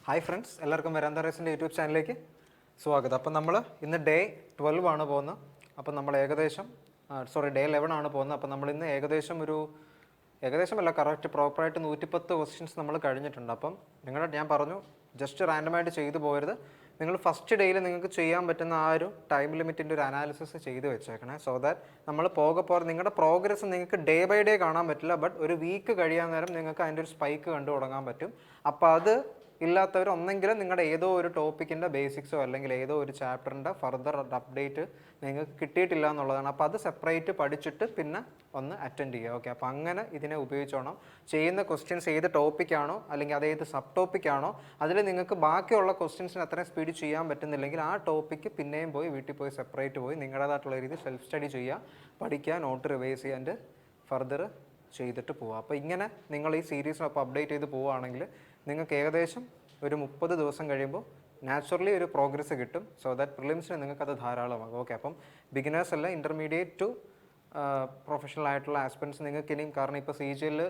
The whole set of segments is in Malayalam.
ഹായ് ഫ്രണ്ട്സ്, എല്ലാവർക്കും വരാന്ത റേസിൻ്റെ യൂട്യൂബ് ചാനലിലേക്ക് സ്വാഗതം. അപ്പം നമ്മൾ ഇന്ന് ഡേ 12 ആണ് പോകുന്നത്. അപ്പം നമ്മൾ ഏകദേശം ഡേ 11 ആണ് പോകുന്നത്. അപ്പം നമ്മൾ ഇന്ന് ഏകദേശമല്ല കറക്റ്റ് പ്രോപ്പറായിട്ട് 110 ക്വസ്റ്റ്യൻസ് നമ്മൾ കഴിഞ്ഞിട്ടുണ്ട്. അപ്പം ഞാൻ പറഞ്ഞു ജസ്റ്റ് റാൻഡമായിട്ട് ചെയ്തു പോകരുത്. നിങ്ങൾ ഫസ്റ്റ് ഡേയിൽ നിങ്ങൾക്ക് ചെയ്യാൻ പറ്റുന്ന ആ ഒരു ടൈം ലിമിറ്റിൻ്റെ ഒരു അനാലിസിസ് ചെയ്ത് വെച്ചേക്കണേ. സോ ദാറ്റ് നമ്മൾ നിങ്ങളുടെ പ്രോഗ്രസ് നിങ്ങൾക്ക് ഡേ ബൈ ഡേ കാണാൻ പറ്റില്ല, ബട്ട് ഒരു വീക്ക് കഴിയാൻ നേരം നിങ്ങൾക്ക് അതിൻ്റെ ഒരു സ്പൈക്ക് കണ്ടു തുടങ്ങാൻ പറ്റും. അപ്പോൾ അത് ഇല്ലാത്തവർ ഒന്നെങ്കിലും നിങ്ങളുടെ ഏതോ ഒരു ടോപ്പിക്കിൻ്റെ ബേസിക്സോ അല്ലെങ്കിൽ ഏതോ ഒരു ചാപ്റ്ററിൻ്റെ ഫർദർ അപ്ഡേറ്റ് നിങ്ങൾക്ക് കിട്ടിയിട്ടില്ല എന്നുള്ളതാണ്. അപ്പോൾ അത് സെപ്പറേറ്റ് പഠിച്ചിട്ട് പിന്നെ ഒന്ന് അറ്റൻഡ് ചെയ്യുക. ഓക്കെ, അപ്പോൾ അങ്ങനെ ഇതിനെ ഉപയോഗിച്ചോണം. ചെയ്യുന്ന ക്വസ്റ്റ്യൻസ് ഏത് ടോപ്പിക്കാണോ അല്ലെങ്കിൽ അതേത് സബ് ടോപ്പിക്കാണോ അതിൽ നിങ്ങൾക്ക് ബാക്കിയുള്ള ക്വസ്റ്റ്യൻസിന് അത്രയും സ്പീഡ് ചെയ്യാൻ പറ്റുന്നില്ലെങ്കിൽ ആ ടോപ്പിക്ക് പിന്നെയും പോയി വീട്ടിൽ പോയി സെപ്പറേറ്റ് പോയി നിങ്ങളുടേതായിട്ടുള്ള രീതിയിൽ സെൽഫ് സ്റ്റഡി ചെയ്യുക, പഠിക്കുക, നോട്ട് റിവൈസ് ചെയ്യുക, ആൻഡ് ഫർദർ ചെയ്തിട്ട് പോവുക. അപ്പോൾ ഇങ്ങനെ നിങ്ങൾ ഈ സീരീസിനൊപ്പം അപ്ഡേറ്റ് ചെയ്ത് പോവുകയാണെങ്കിൽ നിങ്ങൾക്ക് ഏകദേശം ഒരു 30 ദിവസം കഴിയുമ്പോൾ നാച്ചുറലി ഒരു പ്രോഗ്രസ് കിട്ടും. സോ ദാറ്റ് പ്രിലിംസിന് നിങ്ങൾക്കത് ധാരാളമാകും. ഓക്കെ, അപ്പം ബിഗിനേഴ്സ് അല്ല, ഇൻ്റർമീഡിയറ്റ് ടു പ്രൊഫഷണൽ ആയിട്ടുള്ള ആസ്പിറൻസ് നിങ്ങൾക്ക് ഇനിയും, കാരണം ഇപ്പോൾ CGL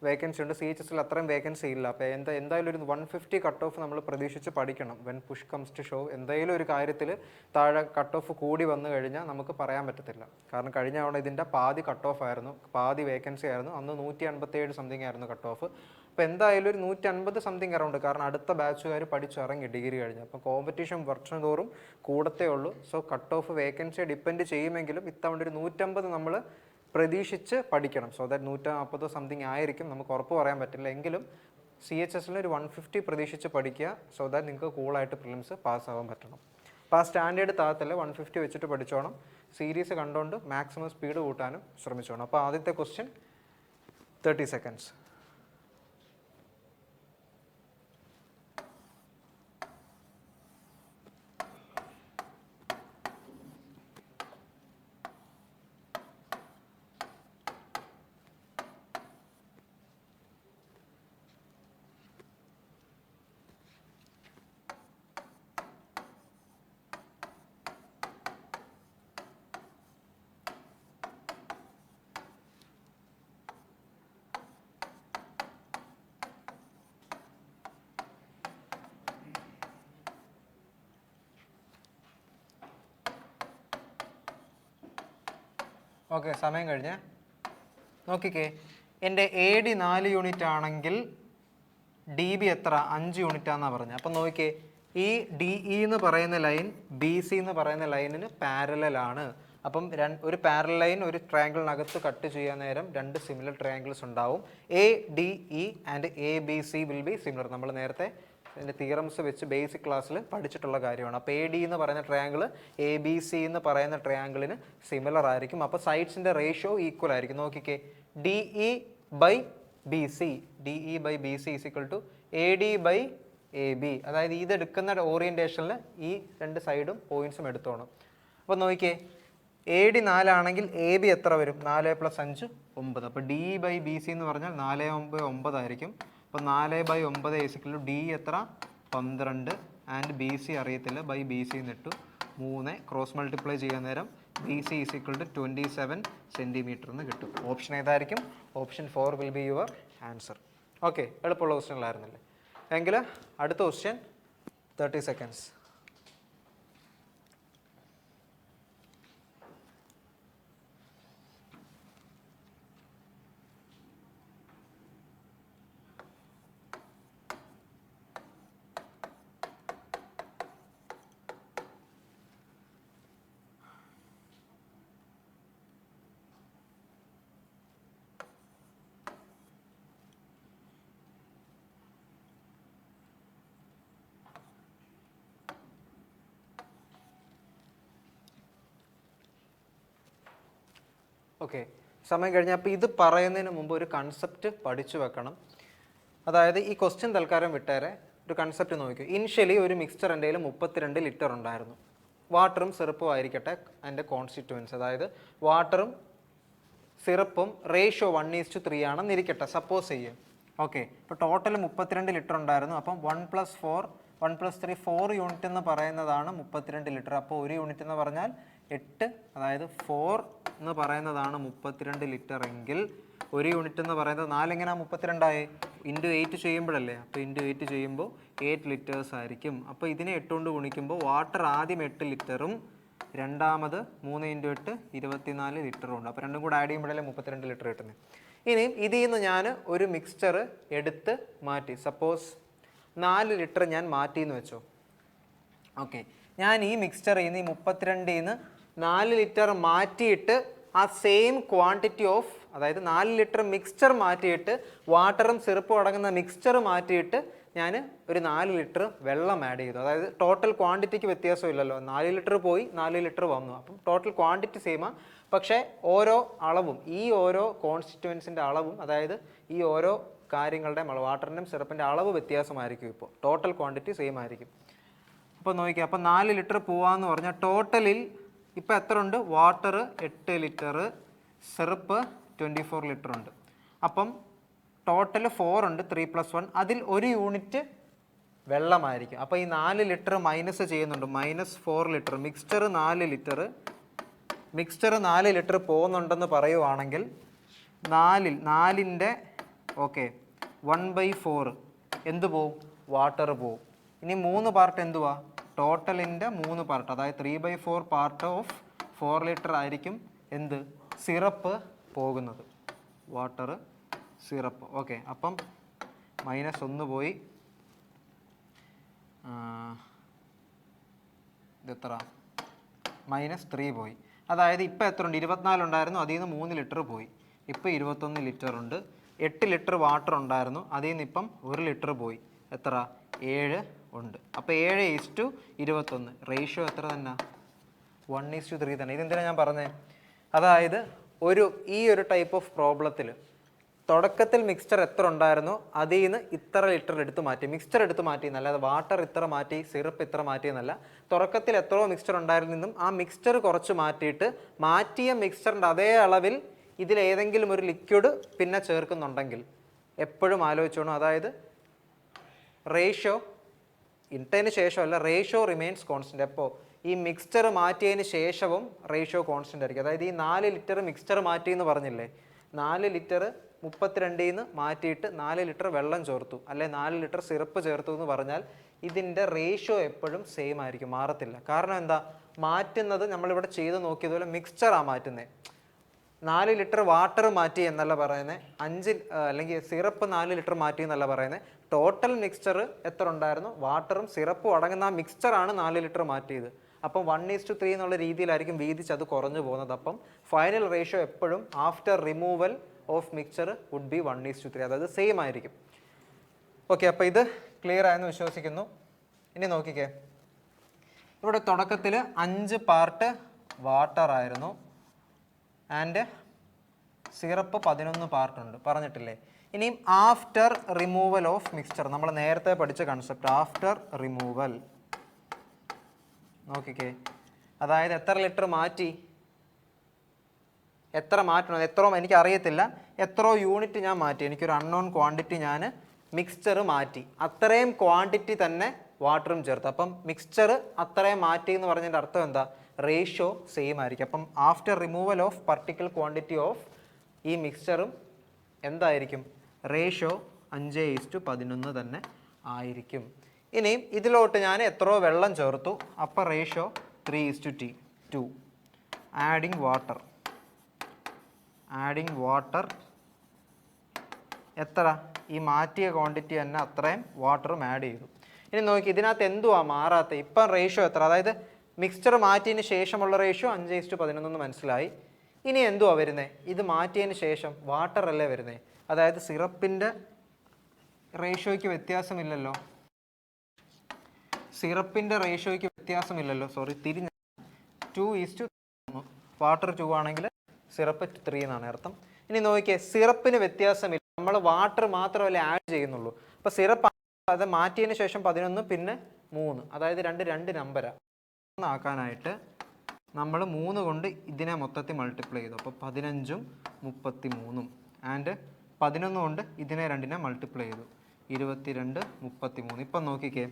വേക്കൻസി ഉണ്ട്, CHSൽ അത്രയും വേക്കൻസി ഇല്ല. അപ്പോൾ എന്തായാലും ഒരു 150 കട്ട് ഓഫ് നമ്മൾ പ്രതീക്ഷിച്ച് പഠിക്കണം. When push comes to show എന്തെങ്കിലും ഒരു കാര്യത്തിൽ താഴെ കട്ട് ഓഫ് കൂടി വന്നു കഴിഞ്ഞാൽ നമുക്ക് പറയാൻ പറ്റത്തില്ല. കാരണം കഴിഞ്ഞ തവണ ഇതിൻ്റെ പാതി കട്ട് ഓഫ് ആയിരുന്നു, പാതി വേക്കൻസി ആയിരുന്നു. അന്ന് 157 സംതിങ് ആയിരുന്നു കട്ട് ഓഫ്. അപ്പോൾ എന്തായാലും ഒരു 150 സംതിങ് അറൗണ്ട്, കാരണം അടുത്ത ബാച്ചുകാർ പഠിച്ചിറങ്ങി ഡിഗ്രി കഴിഞ്ഞ്. അപ്പോൾ കോമ്പറ്റീഷൻ വർഷം തോറും കൂടത്തേ ഉള്ളൂ. സോ കട്ട് ഓഫ് വേക്കൻസിയെ ഡിപ്പെൻഡ് ചെയ്യുമെങ്കിലും ഇത്തവണ ഒരു 150 നമ്മൾ പ്രതീക്ഷിച്ച് പഠിക്കണം. സോ ദാറ്റ് 140 സംതിങ് ആയിരിക്കും, നമുക്ക് ഉറപ്പ് പറയാൻ പറ്റില്ല. എങ്കിലും CHSൽ ഒരു 150 പ്രതീക്ഷിച്ച് പഠിക്കുക. സോ ദാറ്റ് നിങ്ങൾക്ക് കൂളായിട്ട് പ്രിലിംസ് പാസ്സാകാൻ പറ്റണം. അപ്പോൾ ആ സ്റ്റാൻഡേർഡ് താഴത്തല്ല, 150 വെച്ചിട്ട് പഠിച്ചോണം. സീരീസ് കണ്ടുകൊണ്ട് മാക്സിമം സ്പീഡ് കൂട്ടാനും ശ്രമിച്ചോണം. അപ്പോൾ ആദ്യത്തെ ക്വസ്റ്റ്യൻ 30 seconds. ഓക്കെ, സമയം കഴിഞ്ഞേ. നോക്കിക്കേ, എൻ്റെ AD 4 യൂണിറ്റ് ആണെങ്കിൽ DB എത്ര? 5 യൂണിറ്റാണെന്നാണ് പറഞ്ഞത്. അപ്പം നോക്കിക്കേ, ഈ DE എന്ന് പറയുന്ന ലൈൻ BC എന്ന് പറയുന്ന ലൈനിന് പാരലലാണ്. അപ്പം ഒരു പാരലൽ ലൈൻ ഒരു ട്രയാങ്കിളിനകത്ത് കട്ട് ചെയ്യാൻ നേരം 2 സിമിലർ ട്രയാങ്കിൾസ് ഉണ്ടാവും. ADE and ABC will be similar. നമ്മൾ നേരത്തെ അതിൻ്റെ തിയറംസ് വെച്ച് ബേസിക് ക്ലാസ്സിൽ പഠിച്ചിട്ടുള്ള കാര്യമാണ്. അപ്പോൾ AD എന്ന് പറയുന്ന ട്രയാങ്കിൾ ABC എന്ന് പറയുന്ന ട്രയാങ്കിളിന് സിമിലർ ആയിരിക്കും. അപ്പോൾ സൈഡ്സിൻ്റെ റേഷ്യോ ഈക്വൽ ആയിരിക്കും. നോക്കിക്കേ, DE by BC is equal to AD by AB. അതായത് ഇതെടുക്കുന്ന ഓറിയൻറ്റേഷനിൽ ഈ 2 സൈഡും പോയിൻറ്റ്സും എടുത്തോണം. അപ്പോൾ നോക്കിക്കേ, AD 4 ആണെങ്കിൽ AB എത്ര വരും? 4 + 5 9. അപ്പോൾ DE by BC എന്ന് പറഞ്ഞാൽ 4 9 9 ആയിരിക്കും. അപ്പോൾ 4 by 9 ഈക്വൽ ടു DE എത്ര? 12 ആൻഡ് BC അറിയത്തില്ല, ബൈ BC എന്നിട്ടു 3 ക്രോസ് മൾട്ടിപ്ലൈ ചെയ്യാൻ നേരം BC is equal to 27 centimetre എന്ന് കിട്ടും. ഓപ്ഷൻ ഏതായിരിക്കും? Option 4 will be your answer. Okay, എളുപ്പമുള്ള ക്വസ്റ്റ്യനിലായിരുന്നല്ലേ. എങ്കിൽ അടുത്ത ക്വസ്റ്റ്യൻ 30 seconds. ഓക്കെ, സമയം കഴിഞ്ഞാൽ അപ്പോൾ ഇത് പറയുന്നതിന് മുമ്പ് ഒരു കൺസെപ്റ്റ് പഠിച്ചു വെക്കണം. അതായത് ഈ ക്വസ്റ്റ്യൻ തൽക്കാലം വിട്ടേരെ, ഒരു കൺസെപ്റ്റ് നോക്കിയോ. ഇനിഷ്യലി ഒരു മിക്സ്ചർ എൻ്റെ 32 ലിറ്റർ ഉണ്ടായിരുന്നു. വാട്ടറും സിറപ്പും ആയിരിക്കട്ടെ അതിൻ്റെ കോൺസ്റ്റിറ്റ്യുവൻസ്. അതായത് വാട്ടറും സിറപ്പും റേഷ്യോ 1:3 ആണെന്ന് ഇരിക്കട്ടെ, സപ്പോസ് ചെയ്യും. ഓക്കെ, ഇപ്പോൾ ടോട്ടൽ 32 ലിറ്റർ ഉണ്ടായിരുന്നു. അപ്പം 1 + 4 1 + 3 4 യൂണിറ്റ് എന്ന് പറയുന്നതാണ് 32 ലിറ്റർ. അപ്പോൾ 1 യൂണിറ്റ് എന്ന് പറഞ്ഞാൽ 8, അതായത് 4 എന്ന് പറയുന്നതാണ് 32 ലിറ്റർ എങ്കിൽ 1 യൂണിറ്റ് എന്ന് പറയുന്നത് 4 എങ്ങനെയാണ് 32 ഇൻറ്റു 8 ചെയ്യുമ്പോഴല്ലേ, അപ്പോൾ ഇൻറ്റു 8 ചെയ്യുമ്പോൾ 8 ലിറ്റേഴ്സ് ആയിരിക്കും. അപ്പോൾ ഇതിനെ 8 കൊണ്ട് ഗുണിക്കുമ്പോൾ വാട്ടർ ആദ്യം 8 ലിറ്ററും രണ്ടാമത് 3 × 8 24 ലിറ്ററും ഉണ്ട്. അപ്പോൾ രണ്ടും കൂടെ ആഡ് ചെയ്യുമ്പോഴല്ലേ 32 ലിറ്റർ കിട്ടുന്നത്. ഇനിയും ഇതിൽ നിന്ന് ഞാൻ ഒരു മിക്സ്ചർ എടുത്ത് മാറ്റി, സപ്പോസ് 4 ലിറ്റർ ഞാൻ മാറ്റി എന്ന് വെച്ചോ. ഓക്കെ, ഞാൻ ഈ മിക്സ്ചറിൽ നിന്ന് ഈ 32 നിന്ന് 4 ലിറ്റർ മാറ്റിയിട്ട് ആ സെയിം ക്വാണ്ടിറ്റി ഓഫ്, അതായത് 4 ലിറ്റർ മിക്സ്ചർ മാറ്റിയിട്ട് വാട്ടറും സിറപ്പും അടങ്ങുന്ന മിക്സ്ചർ മാറ്റിയിട്ട് ഞാൻ ഒരു 4 ലിറ്റർ വെള്ളം ആഡ് ചെയ്തു. അതായത് ടോട്ടൽ ക്വാണ്ടിറ്റിക്ക് വ്യത്യാസമില്ലല്ലോ, 4 ലിറ്റർ പോയി 4 ലിറ്റർ വന്നു, അപ്പം ടോട്ടൽ ക്വാണ്ടിറ്റി സെയിമാണ്. പക്ഷേ ഓരോ അളവും, ഈ ഓരോ കോൺസ്റ്റിറ്റ്യുവൻസിൻ്റെ അളവും, അതായത് ഈ ഓരോ കാര്യങ്ങളുടെയും അളവ്, വാട്ടറിൻ്റെയും സിറപ്പിൻ്റെ അളവ് വ്യത്യാസമായിരിക്കും. ഇപ്പോൾ ടോട്ടൽ ക്വാണ്ടിറ്റി സെയിം ആയിരിക്കും. അപ്പോൾ നോക്കിയാൽ, അപ്പോൾ 4 ലിറ്റർ പോവാന്ന് പറഞ്ഞാൽ ടോട്ടലിൽ ഇപ്പോൾ എത്ര ഉണ്ട്? വാട്ടർ 8 ലിറ്റർ, സിറപ്പ് 24 ലിറ്റർ ഉണ്ട്. അപ്പം ടോട്ടൽ 4 ഉണ്ട്, 3 + 1, അതിൽ 1 യൂണിറ്റ് വെള്ളമായിരിക്കും. അപ്പോൾ ഈ 4 ലിറ്റർ മൈനസ് ചെയ്യുന്നുണ്ട്, -4 ലിറ്റർ. മിക്സ്ചർ 4 ലിറ്റർ പോകുന്നുണ്ടെന്ന് പറയുവാണെങ്കിൽ 4ൻ്റെ ഓക്കെ 1/4 എന്ത് പോവും? വാട്ടർ പോവും. ഇനി 3 പാർട്ട് എന്തുവാ? ടോട്ടലിൻ്റെ 3 പാർട്ട്, അതായത് 3/4 പാർട്ട് ഓഫ് 4 ലിറ്റർ ആയിരിക്കും എന്ത്? സിറപ്പ് പോകുന്നത്, വാട്ടർ സിറപ്പ്. ഓക്കെ, അപ്പം -1 പോയി, ഇതെത്ര? -3 പോയി. അതായത് ഇപ്പോൾ എത്ര ഉണ്ട്? 24 ഉണ്ടായിരുന്നു, അതിൽ നിന്ന് 3 ലിറ്റർ പോയി, ഇപ്പോൾ 21 ലിറ്റർ ഉണ്ട്. 8 ലിറ്റർ വാട്ടർ ഉണ്ടായിരുന്നു, അതിൽ നിന്ന് ഇപ്പം 1 ലിറ്റർ പോയി, എത്ര? 7 ഉണ്ട്. അപ്പോൾ 7:21, റേഷ്യോ എത്ര തന്നെ? 1:3 തന്നെ. ഇതെന്തിനാണ് ഞാൻ പറഞ്ഞത്? അതായത് ഈ ഒരു ടൈപ്പ് ഓഫ് പ്രോബ്ലത്തിൽ തുടക്കത്തിൽ മിക്സ്ചർ എത്ര ഉണ്ടായിരുന്നോ അതിൽ നിന്ന് ഇത്ര ലിറ്റർ എടുത്ത് മാറ്റി, മിക്സ്ചർ എടുത്ത് മാറ്റിയെന്നല്ല, അല്ലാതെ വാട്ടർ ഇത്ര മാറ്റി സിറപ്പ് ഇത്ര മാറ്റിയെന്നല്ല. തുടക്കത്തിൽ എത്രയോ മിക്സ്ചർ ഉണ്ടായിരുന്നെന്നും ആ മിക്സ്ചർ കുറച്ച് മാറ്റിയിട്ട് മാറ്റിയ മിക്സ്ചറിൻ്റെ അതേ അളവിൽ ഇതിലേതെങ്കിലും ഒരു ലിക്വിഡ് പിന്നെ ചേർക്കുന്നുണ്ടെങ്കിൽ എപ്പോഴും ആലോചിച്ചോണം, അതായത് റേഷ്യോ ഇട്ടതിന് ശേഷമല്ല, റേഷ്യോ റിമെയിൻസ് കോൺസ്റ്റൻ്റ്. എപ്പോൾ? ഈ മിക്സ്ചർ മാറ്റിയതിന് ശേഷവും റേഷ്യോ കോൺസ്റ്റൻ്റ് ആയിരിക്കും. അതായത് ഈ 4 ലിറ്റർ മിക്സ്ചർ മാറ്റി എന്ന് പറഞ്ഞില്ലേ, 4 ലിറ്റർ 32 നിന്ന് മാറ്റിയിട്ട് 4 ലിറ്റർ വെള്ളം ചേർത്തു, അല്ലെ 4 ലിറ്റർ സിറപ്പ് ചേർത്തു എന്ന് പറഞ്ഞാൽ ഇതിൻ്റെ റേഷ്യോ എപ്പോഴും സെയിം ആയിരിക്കും, മാറത്തില്ല. കാരണം എന്താ? മാറ്റുന്നത് നമ്മളിവിടെ ചെയ്ത് നോക്കിയതുപോലെ മിക്സ്ചറാണ് മാറ്റുന്നത്. 4 ലിറ്റർ വാട്ടർ മാറ്റി എന്നല്ല പറയുന്നത്, 5 അല്ലെങ്കിൽ സിറപ്പ് 4 ലിറ്റർ മാറ്റി എന്നല്ല പറയുന്നത്. ടോട്ടൽ മിക്സ്ചർ എത്ര ഉണ്ടായിരുന്നു? വാട്ടറും സിറപ്പും അടങ്ങുന്ന ആ മിക്സ്ചറാണ് 4 ലിറ്റർ മാറ്റിയത്. അപ്പം 1:3 എന്നുള്ള രീതിയിലായിരിക്കും വീതിച്ച് അത് കുറഞ്ഞു പോകുന്നത്. അപ്പം ഫൈനൽ റേഷ്യോ എപ്പോഴും after removal of mixture would be 1:3, അതായത് സെയിം ആയിരിക്കും. ഓക്കെ, അപ്പോൾ ഇത് ക്ലിയർ ആയെന്ന് വിശ്വസിക്കുന്നു. ഇനി നോക്കിക്കേ, ഇവിടെ തുടക്കത്തിൽ 5 പാർട്ട് വാട്ടർ ആയിരുന്നു ആൻഡ് സിറപ്പ് 11 പാർട്ടുണ്ട്, പറഞ്ഞിട്ടില്ലേ? ഇനിയും ആഫ്റ്റർ റിമൂവൽ ഓഫ് മിക്സ്ചർ, നമ്മൾ നേരത്തെ പഠിച്ച കൺസെപ്റ്റ്, ആഫ്റ്റർ റിമൂവൽ. നോക്കിക്കേ, അതായത് എത്ര ലിറ്റർ മാറ്റി, എത്ര മാറ്റണം, എത്രയോ എനിക്കറിയത്തില്ല, എത്രയോ യൂണിറ്റ് ഞാൻ മാറ്റി, എനിക്കൊരു അൺനോൺ ക്വാണ്ടിറ്റി ഞാൻ മിക്സ്ചർ മാറ്റി, അത്രയും ക്വാണ്ടിറ്റി തന്നെ വാട്ടറും ചേർത്ത്. അപ്പം മിക്സ്ചർ അത്രയും മാറ്റി എന്ന് പറഞ്ഞതിൻ്റെ അർത്ഥം എന്താ? റേഷ്യോ സെയിം ആയിരിക്കും. അപ്പം after removal of particular quantity of ഈ മിക്സ്ചറും എന്തായിരിക്കും? റേഷ്യോ 5:11 തന്നെ ആയിരിക്കും. ഇനിയും ഇതിലോട്ട് ഞാൻ എത്രയോ വെള്ളം ചേർത്തു, അപ്പോൾ റേഷ്യോ 3:2. ആഡിങ് വാട്ടർ എത്ര? ഈ മാറ്റിയ ക്വാണ്ടിറ്റി തന്നെ അത്രയും വാട്ടറും ആഡ് ചെയ്തു. ഇനി നോക്കി, ഇതിനകത്ത് എന്തുവാ മാറാത്ത? ഇപ്പം റേഷ്യോ എത്ര? അതായത് മിക്സ്ചർ മാറ്റിയതിന് ശേഷമുള്ള റേഷ്യോ 5:11 മനസ്സിലായി. ഇനി എന്തുവാ വരുന്നത്? ഇത് മാറ്റിയതിന് ശേഷം വാട്ടർ അല്ലേ വരുന്നത്, അതായത് സിറപ്പിൻ്റെ റേഷ്യോയ്ക്ക് വ്യത്യാസമില്ലല്ലോ, സോറി, തിരിഞ്ഞ 2:3. വാട്ടർ 2 ആണെങ്കിൽ സിറപ്പ് 3 എന്നാണ് അർത്ഥം. ഇനി നോക്കിയേ, സിറപ്പിന് വ്യത്യാസമില്ല, നമ്മൾ വാട്ടർ മാത്രമല്ലേ ആഡ് ചെയ്യുന്നുള്ളൂ. അപ്പോൾ സിറപ്പ് അത് മാറ്റിയതിന് ശേഷം 11 പിന്നെ 3, അതായത് 2 നമ്പരാണ്. ആക്കാനായിട്ട് നമ്മൾ 3 കൊണ്ട് ഇതിനെ മൊത്തത്തിൽ മൾട്ടിപ്ലൈ ചെയ്തു, അപ്പോൾ 15ഉം 33 ആൻഡ് 11 കൊണ്ട് ഇതിനെ 2നെ മൾട്ടിപ്ലൈ ചെയ്തു, 22, 33. ഇപ്പം നോക്കിക്കേ,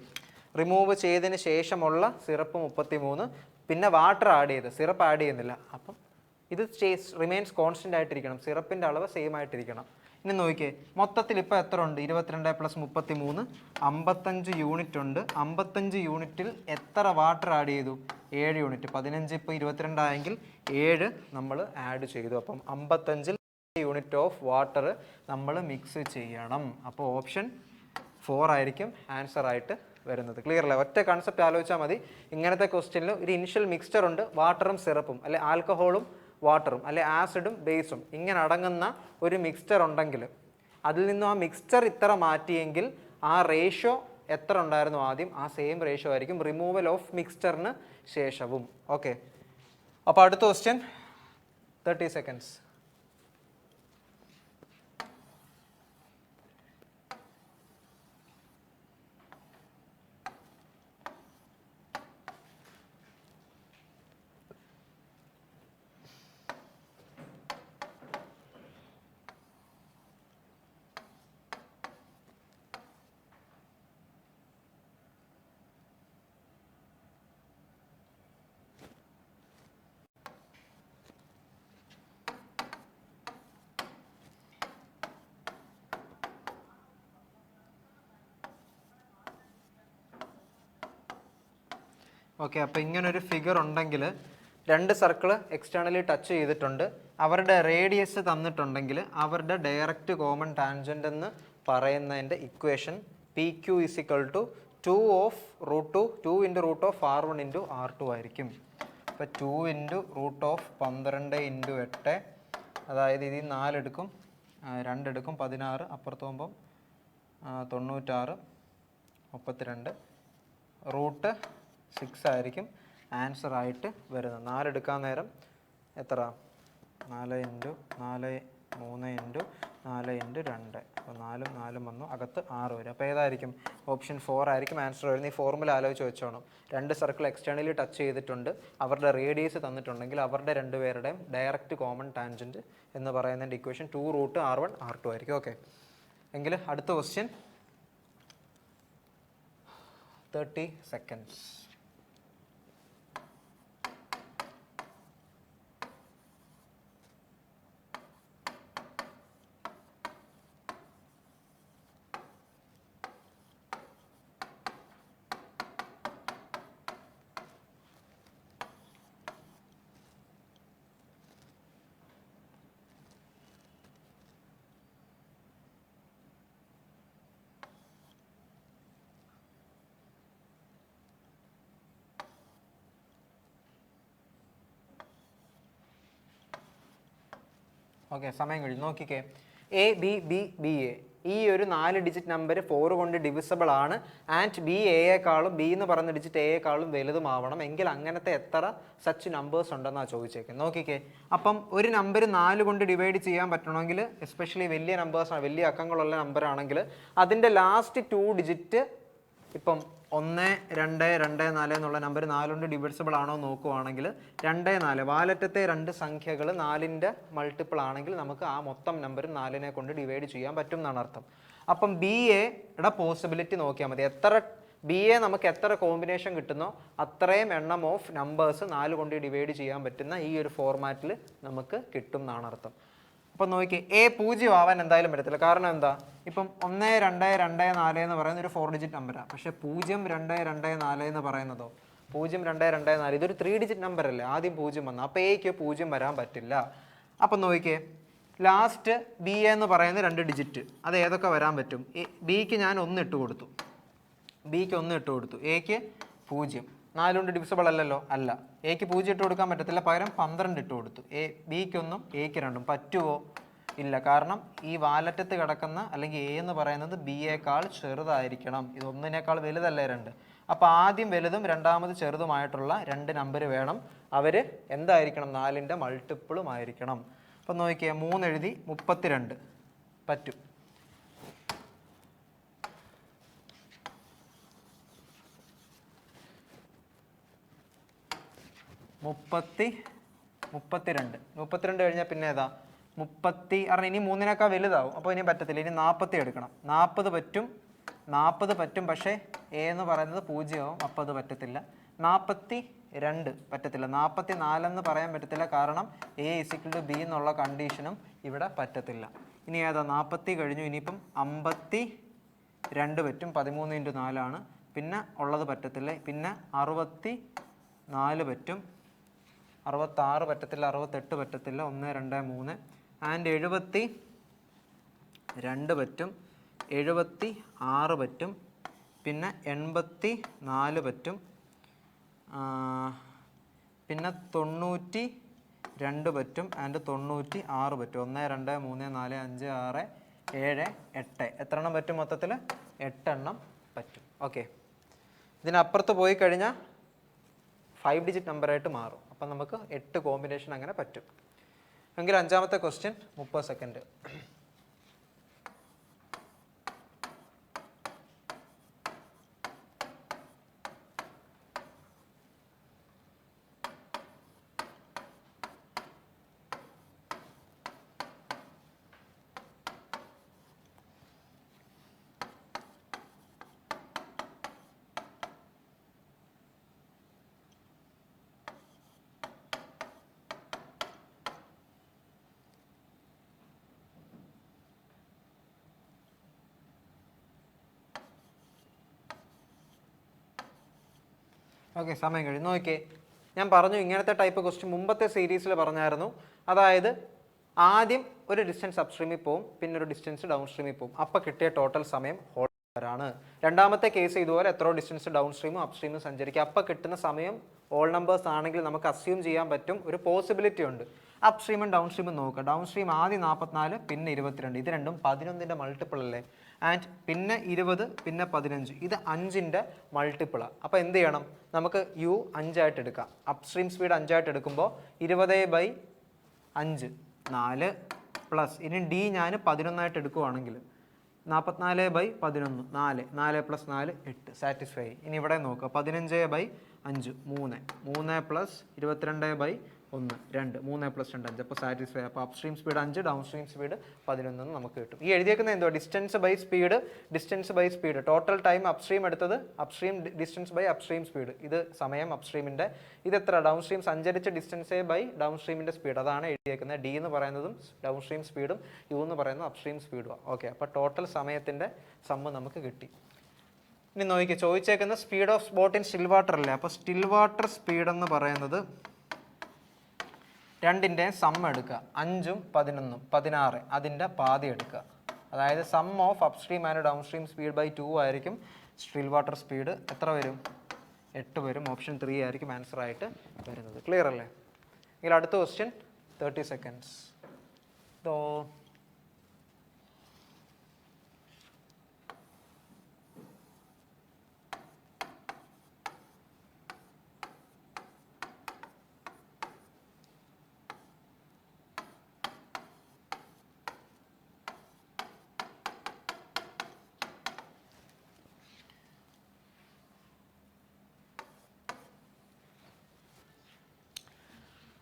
റിമൂവ് ചെയ്തതിന് ശേഷമുള്ള സിറപ്പ് 33, പിന്നെ വാട്ടർ ആഡ് ചെയ്ത്, സിറപ്പ് ആഡ് ചെയ്യുന്നില്ല, അപ്പം ഇത് റിമെയിൻസ് കോൺസ്റ്റൻ്റ് ആയിട്ടിരിക്കണം, സിറപ്പിൻ്റെ അളവ് സെയിം ആയിട്ടിരിക്കണം. ഇനി നോക്കിയേ, മൊത്തത്തിൽ ഇപ്പോൾ എത്ര ഉണ്ട്? 22 + 33 55 യൂണിറ്റ് ഉണ്ട്. 55 യൂണിറ്റിൽ എത്ര വാട്ടർ ആഡ് ചെയ്തു? 7 യൂണിറ്റ്. 15 ഇപ്പോൾ 22 ആയെങ്കിൽ 7 നമ്മൾ ആഡ് ചെയ്തു. അപ്പം 55 യൂണിറ്റ് ഓഫ് വാട്ടർ നമ്മൾ മിക്സ് ചെയ്യണം. അപ്പോൾ ഓപ്ഷൻ 4 ആയിരിക്കും ആൻസർ ആയിട്ട് വരുന്നത്. ക്ലിയർ അല്ലേ? ഒറ്റ കൺസെപ്റ്റ് ആലോചിച്ചാൽ മതി. ഇങ്ങനത്തെ ക്വസ്റ്റ്യനിൽ ഒരു ഇനിഷ്യൽ മിക്സ്ചർ ഉണ്ട്, വാട്ടറും സിറപ്പും, അല്ലെ ആൽക്കഹോളും വാട്ടറും, അല്ലെ ആസിഡും ബേസും, ഇങ്ങനെ അടങ്ങുന്ന ഒരു മിക്സ്ചർ ഉണ്ടെങ്കിൽ അതിൽ നിന്നും ആ മിക്സ്ചർ ഇത്ര മാറ്റിയെങ്കിൽ ആ റേഷ്യോ എത്ര ഉണ്ടായിരുന്നു ആദ്യം, ആ സെയിം റേഷ്യോ ആയിരിക്കും റിമൂവൽ ഓഫ് മിക്സ്ചറിന് ശേഷവും. ഓക്കെ, അപ്പോൾ അടുത്ത ക്വസ്റ്റ്യൻ 30 സെക്കൻഡ്സ്. ഓക്കെ, അപ്പോൾ ഇങ്ങനൊരു ഫിഗർ ഉണ്ടെങ്കിൽ 2 സർക്കിൾ എക്സ്റ്റേണലി ടച്ച് ചെയ്തിട്ടുണ്ട്, അവരുടെ റേഡിയസ് തന്നിട്ടുണ്ടെങ്കിൽ അവരുടെ ഡയറക്റ്റ് കോമൺ ടാൻജൻ്റ് എന്ന് പറയുന്നതിൻ്റെ equation PQ = 2 of √2 2 × √r1 × r2 ആയിരിക്കും. അപ്പോൾ 2 × √12 × 8, അതായത് ഇതിൽ 4 എടുക്കും, 2 എടുക്കും, 16, അപ്പുറത്ത് പോകുമ്പം 96, 32, റൂട്ട് 6 ആയിരിക്കും ആൻസർ ആയിട്ട് വരുന്നത്. 4 എടുക്കാൻ നേരം എത്ര? 4 × 4 3 × 4 × 2, അപ്പോൾ 4 4 വന്നു, അകത്ത് 6 വരും. അപ്പോൾ ഏതായിരിക്കും? ഓപ്ഷൻ 4 ആയിരിക്കും ആൻസർ വരുന്നത്. ഈ ഫോർമുല ആലോചിച്ച് വെച്ചോണം. 2 സർക്കിൾ എക്സ്റ്റേണലി ടച്ച് ചെയ്തിട്ടുണ്ട്, അവരുടെ റേഡിയസ് തന്നിട്ടുണ്ടെങ്കിൽ അവരുടെ 2 പേരുടെയും ഡയറക്റ്റ് കോമൺ ടാൻജൻറ്റ് എന്ന് പറയുന്നതിൻ്റെ ഇക്വേഷൻ 2 √r1 r2 ആയിരിക്കും. ഓക്കെ, എങ്കിൽ അടുത്ത ക്വസ്റ്റ്യൻ 30 സെക്കൻഡ്സ്. ഓക്കെ, സമയം കഴിഞ്ഞു. നോക്കിക്കേ, ABBBA ഈ ഒരു 4 ഡിജിറ്റ് നമ്പർ 4 കൊണ്ട് ഡിവിസിബിൾ ആണ് ആൻഡ് ബി എയേക്കാളും ബി എന്ന് പറയുന്ന ഡിജിറ്റ് എയേക്കാളും വലുതുമാവണം എങ്കിൽ അങ്ങനത്തെ എത്ര സച്ച് നമ്പേഴ്സ് ഉണ്ടെന്നാണ് ചോദിച്ചേക്കുന്നത്. നോക്കിക്കേ, അപ്പം ഒരു നമ്പർ 4 കൊണ്ട് ഡിവൈഡ് ചെയ്യാൻ പറ്റണമെങ്കിൽ, എസ്പെഷ്യലി വലിയ നമ്പേഴ്സ്, വലിയ അക്കങ്ങളുള്ള നമ്പർ ആണെങ്കിൽ അതിൻ്റെ ലാസ്റ്റ് 2 ഡിജിറ്റ് ഇപ്പം 1 2 2 4 എന്നുള്ള നമ്പർ 4 കൊണ്ട് ഡിവിസിബിൾ ആണോ നോക്കുവാണെങ്കിൽ 2 4 വാലറ്റത്തെ 2 സംഖ്യകൾ 4ൻ്റെ മൾട്ടിപ്പിൾ ആണെങ്കിൽ നമുക്ക് ആ മൊത്തം നമ്പർ 4നെ കൊണ്ട് ഡിവൈഡ് ചെയ്യാൻ പറ്റും എന്നാണ് അർത്ഥം. അപ്പം ബി എയുടെ പോസിബിലിറ്റി നോക്കിയാൽ മതി. ബി എ നമുക്ക് എത്ര കോമ്പിനേഷൻ കിട്ടുന്നോ അത്രയും എണ്ണം ഓഫ് നമ്പേഴ്സ് 4 കൊണ്ട് ഡിവൈഡ് ചെയ്യാൻ പറ്റുന്ന ഈ ഒരു ഫോർമാറ്റിൽ നമുക്ക് കിട്ടും എന്നാണ് അർത്ഥം. അപ്പം നോക്കി, എ 0 ആവാൻ എന്തായാലും പറ്റത്തില്ല. കാരണം എന്താ? ഇപ്പം 1 2 2 4 എന്ന് പറയുന്ന ഒരു 4 ഡിജിറ്റ് നമ്പറാണ്. പക്ഷേ 0 2 2 4 എന്ന് പറയുന്നതോ 0 2 2 4 ഇതൊരു 3 ഡിജിറ്റ് നമ്പർ അല്ലേ, ആദ്യം 0 വന്നു. അപ്പോൾ എക്ക് 0 വരാൻ പറ്റില്ല. അപ്പം നോക്കിയേ, ലാസ്റ്റ് ബി എന്ന് പറയുന്ന 2 ഡിജിറ്റ് അത് ഏതൊക്കെ വരാൻ പറ്റും? ബിക്ക് ഞാൻ 1 ഇട്ട് കൊടുത്തു, ബിക്ക് 1 ഇട്ട് കൊടുത്തു, എക്ക് 0. 4 കൊണ്ട് ഡിവിസിബിൾ അല്ലല്ലോ, അല്ല. എക്ക് 0 ഇട്ട് കൊടുക്കാൻ പറ്റത്തില്ല, പകരം 12 ഇട്ട് കൊടുത്തു. ബിക്ക് 1 എക്ക് 2 പറ്റുമോ? ഇല്ല. കാരണം ഈ വാലറ്റത്ത് കിടക്കുന്ന അല്ലെങ്കിൽ എ എന്ന് പറയുന്നത് ബി യേക്കാൾ ചെറുതായിരിക്കണം. ഇത് 1നേക്കാൾ വലുതല്ലേ 2. അപ്പോൾ ആദ്യം വലുതും രണ്ടാമത് ചെറുതുമായിട്ടുള്ള 2 നമ്പർ വേണം. അവർ എന്തായിരിക്കണം? 4ൻ്റെ മൾട്ടിപ്പിളും ആയിരിക്കണം. അപ്പം നോക്കിയാൽ 3 എഴുതി 32 പറ്റും. 32 കഴിഞ്ഞാൽ പിന്നെ ഏതാ? 30. കാരണം ഇനി 3നേക്കാൾ വലുതാവും, അപ്പോൾ ഇനി പറ്റത്തില്ല. ഇനി 40 എടുക്കണം. 40 പറ്റും, പക്ഷേ എ എന്ന് പറയുന്നത് 0 ആവും, അപ്പോൾ അത് പറ്റത്തില്ല. 41 2 പറ്റത്തില്ല. 44 എന്ന് പറയാൻ പറ്റത്തില്ല, കാരണം A = B എന്നുള്ള കണ്ടീഷനും ഇവിടെ പറ്റത്തില്ല. ഇനി ഏതാ 40 കഴിഞ്ഞു, ഇനിയിപ്പം 52 പറ്റും, 13 × 4 ആണ്. പിന്നെ ഉള്ളത് പറ്റത്തില്ല. പിന്നെ 64 പറ്റും, 66 പറ്റത്തില്ല, 68 പറ്റത്തില്ല, 1 2 3 ആൻഡ് 72 പറ്റും, 76 പറ്റും, പിന്നെ 84 പറ്റും, പിന്നെ 92 പറ്റും ആൻഡ് 96 പറ്റും. 1 2 3 4 5 6 7 8 എത്ര എണ്ണം പറ്റും? മൊത്തത്തിൽ 8 എണ്ണം പറ്റും. ഓക്കെ, ഇതിനപ്പുറത്ത് പോയി കഴിഞ്ഞാൽ 5 ഡിജിറ്റ് നമ്പറായിട്ട് മാറും. അപ്പം നമുക്ക് 8 കോമ്പിനേഷൻ അങ്ങനെ പറ്റും. എങ്കിൽ അഞ്ചാമത്തെ ക്വസ്റ്റ്യൻ 30 സെക്കൻഡ്. ഓക്കെ, സമയം കഴിഞ്ഞു. നോക്കിയേ, ഞാൻ പറഞ്ഞു ഇങ്ങനത്തെ ടൈപ്പ് ക്വസ്റ്റ്യൻ മുമ്പത്തെ സീരീസിൽ പറഞ്ഞായിരുന്നു. അതായത് ആദ്യം ഒരു ഡിസ്റ്റൻസ് അപ്സ്ട്രീമിൽ പോവും, പിന്നെ ഒരു ഡിസ്റ്റൻസ് ഡൗൺ സ്ട്രീമിൽ പോവും. അപ്പോൾ കിട്ടിയ ടോട്ടൽ സമയം ഹോൾ നമ്പറാണ്. രണ്ടാമത്തെ കേസ് ഇതുപോലെ എത്രയോ ഡിസ്റ്റൻസ് ഡൗൺ സ്ട്രീമും അപ് സ്ട്രീമും സഞ്ചരിക്കുക. അപ്പോൾ കിട്ടുന്ന സമയം ഓൾ നമ്പേഴ്സ് ആണെങ്കിൽ നമുക്ക് അസ്യൂം ചെയ്യാൻ പറ്റും, ഒരു പോസിബിലിറ്റി ഉണ്ട്. അപ് സ്ട്രീമും ഡൗൺ സ്ട്രീമും നോക്കുക. ഡൗൺ സ്ട്രീം ആദ്യം 44, പിന്നെ 22. ഇത് രണ്ടും 11ന്റെ മൾട്ടിപ്പിൾ അല്ലേ? ആൻഡ് പിന്നെ 20, പിന്നെ 15. ഇത് 5ന്റെ മൾട്ടിപ്പിളാണ്. അപ്പോൾ എന്ത് ചെയ്യണം? നമുക്ക് u 5 ആയിട്ട് എടുക്കാം. അപ് സ്ട്രീം സ്പീഡ് 5 ആയിട്ട് എടുക്കുമ്പോൾ 20/5 4 പ്ലസ്, ഇനി ഡി ഞാൻ 11 ആയിട്ട് എടുക്കുവാണെങ്കിൽ 44/11 4 4 + 4 8 സാറ്റിസ്ഫൈ. ഇനി ഇവിടെ നോക്കുക, 15/5 3 3 പ്ലസ് 22/1 2 3 + 2 5. അപ്പോൾ സാറ്റിസ്ഫൈ. അപ്പോൾ upstream speed 5, down stream speed 11 എന്ന് നമുക്ക് കിട്ടും. ഈ എഴുതിയേക്കുന്നത് എന്തോ distance by speed. Total time upstream എടുത്തത് upstream distance by upstream speed. ഇത് സമയം അപ് സ്ട്രീമിൻ്റെ. ഇത് എത്ര? ഡൗൺ സ്ട്രീം സഞ്ചരിച്ച ഡിസ്റ്റൻസ് ബൈ ഡൗൺ സ്ട്രീമിൻ്റെ സ്പീഡ്. അതാണ് എഴുതിയേക്കുന്നത്. ഡി എന്ന് പറയുന്നതും ഡൗൺ സ്ട്രീം സ്പീഡും, യു എന്ന് പറയുന്നത് അപ് സ്ട്രീം സ്പീഡുമാണ്. ഓക്കെ, അപ്പോൾ ടോട്ടൽ സമയത്തിൻ്റെ സമ്മ് നമുക്ക് കിട്ടി. ഇനി നോക്കിക്കുക, ചോദിച്ചേക്കുന്ന speed of boat in still water അല്ലേ? അപ്പോൾ സ്റ്റിൽ വാട്ടർ സ്പീഡ് എന്ന് പറയുന്നത് രണ്ടിൻ്റെ സം എടുക്കുക. 5ഉം 11ഉം 16, അതിൻ്റെ പാതി എടുക്കുക. അതായത് sum of up stream and down stream speed by 2 ആയിരിക്കും സ്റ്റിൽ വാട്ടർ സ്പീഡ്. എത്ര വരും? 8 വരും. ഓപ്ഷൻ 3 ആയിരിക്കും ആൻസർ ആയിട്ട് വരുന്നത്. ക്ലിയർ അല്ലേ? എങ്കിൽ അടുത്ത ക്വസ്റ്റ്യൻ 30 സെക്കൻഡ്സ്. ഇതോ